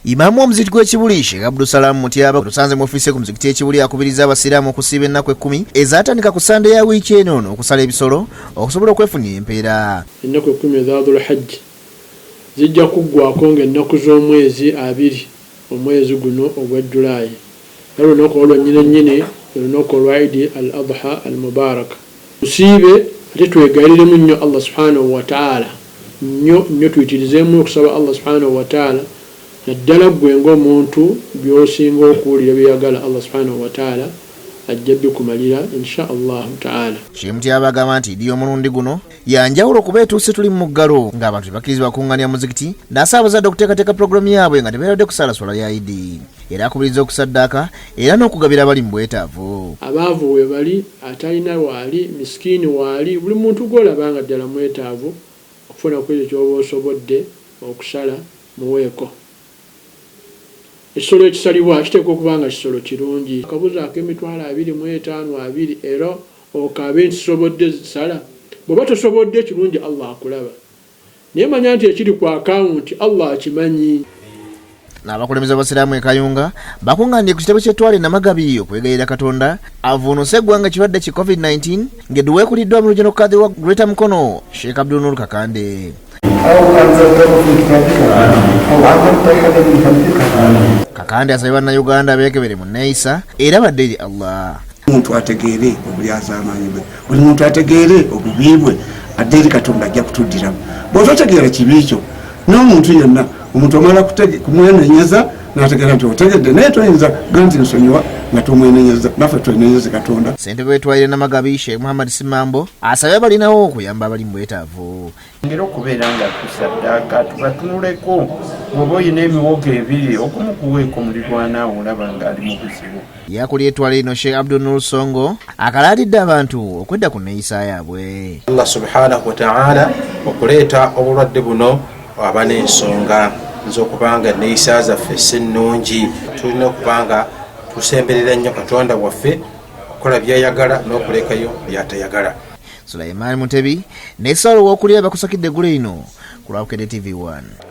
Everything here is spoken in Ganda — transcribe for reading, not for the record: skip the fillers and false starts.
Imamu omuzikiti gw'Ekibuli Sheikh Abasiraamu Mutyaba tusanze mu ofisi ku muzikiti Ekibuli akubiriza Abasiraamu okusiiba ennaku 10 ezatandika ku Sande ya wiiki eno okusala ebisolo okusobola okwefunira empeera. Ennaku 10 ez'Adhul Hajj zijja kuggwako ng'ennaku z'omwezi 2 omwezi guno ogwa Julaayi. Olunaku olwennyini olunaku olwa EID al-Adha al-Mubarak. Tusiibe ate twegayiremu nnyo Allah subhanahu wa ta'ala nnyo tuyitirizeemu okusaba Allah subhanahu wa ta'ala naddala ggwe ng'omuntu by'osinga okuwulira byeyagala Allah subhanahu wa ta'ala ajja bikumalira insha Allah ta'ala. Sheikh Mutyaba agamba nti idi omulundi guno yanjawulo okuba etuuse tuli mu muggalo ng'abantu tebakirizibwa bakungaanya muzikiti n'asaba abazadde okuteekateeka pulogulaamu yaabwe nga tebeeradde kusala swala ya EID era akubiriza okusaddaaka era n'okugabira abali mu bwetaavu. Abaavu we bali atalina waali miskiini waali buli muntu gw'olaba nga ddala mwetaavu okufuna ku ekyo ky'oba osobodde okusala muweeko. Ekisolo ekisalibwa kiteekwa okuba nga kisolo kirungi. Akabuzi ak'emitwalo 25 era okabe nti sobodde zisala. Bw'oba tosobodde kirungi Allah akulaba. Naye manya nti ekiri ku akawunti Allah akimanyi. N'abakulembeze Abasiraamu e Kayunga bakungaanye ku kitabo ky'ettwale Namagabi okwegayirira Katonda avuunuse eggwanga ekirwadde ki COVID-19 ng'edduweekuliddwa mu Regional Kadhi wa Greater Mukono Sheikh Abdul Kakande. Kakande asabye bannayuganda beekebere mu nneeyisa era badde eri Allah. Omuntu ategeere obulyaza amaanyi bwe, buli muntu ategeere obubi bwe adde eri Katonda ajja kutuddiramu. Bw'ototegeera kibi kyo n'omuntu yenna omuntu amala kumwenenyeza n'ategeera nti otegedde naye toyinza ganti nsonyiwa nga tumwenenyeza naffe twenenyeze Katonda. Ssentebe w'ettwaliro Namagabi Sheikh Muhammad Simambo asabye abalinawo okuyamba abali mu bwetaavu. Ngero okubeera nga tusaddaaka tubatunuleko bw'oba oyina emiwogo 2 okumu kuweeko mulirwanaawo olaba ng'ali mu buzibu. Yakulira ettwaliro lino Sheikh Abdul Songo akalaatidde abantu okwedda ku nneeyisa yaabwe. Allah subhanahu wa ta'ala okuleeta obulwadde buno aba n'ensonga z'okubanga enneeyisa zaffe si nnungi. Tulina okubanga tusemberera nnyo Katonda waffe okukola by'ayagala n'okulekayo by'atayagala. Sulaiman Mutebi ne Salo w'okulya bakusakidde eggulu lino ku lwa Bukedde TV 1.